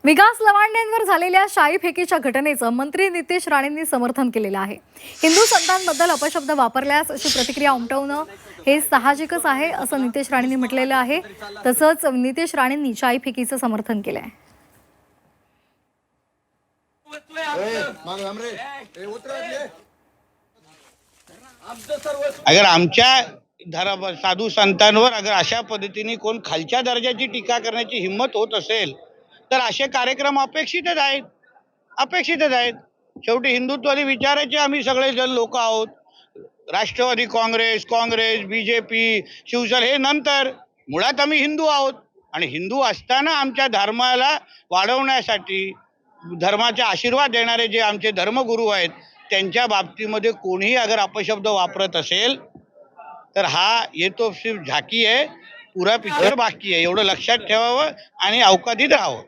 विकास लवांडेंवर झालेल्या शाई फेकीच्या घटनेचं मंत्री नितेश राणेंनी समर्थन केलेलं आहे। हिंदू संतांबद्दल अपशब्द वापरल्यास अशी प्रतिक्रिया उमटवणं हे साहजिकच आहे असं नितेश राणेंनी म्हटलेलं आहे। तसंच नितेश राणेंनी शाई फेकीचं समर्थन केलंय। अगर आमच्या साधू संतांवर अगर अशा पद्धतीने कोण खालच्या दर्जाची टीका करण्याची हिम्मत होत असेल तर असे कार्यक्रम अपेक्षितच आहेत। शेवटी हिंदुत्वादी विचाराचे आम्ही सगळे जण लोक आहोत। राष्ट्रवादी काँग्रेस, बीजेपी, शिवसेना हे नंतर, मुळात आम्ही हिंदू आहोत आणि हिंदू असताना आमच्या धर्माला वाढवण्यासाठी धर्माचा आशीर्वाद देणारे जे आमचे धर्मगुरू आहेत त्यांच्या बाबतीमध्ये कोणीही अगर अपशब्द वापरत असेल तर हा ये तो सिर्फ झाकी है, पुरा पिक्चर बाकी है, एवढं लक्षात ठेवावं आणि अवकाशीत राहावं।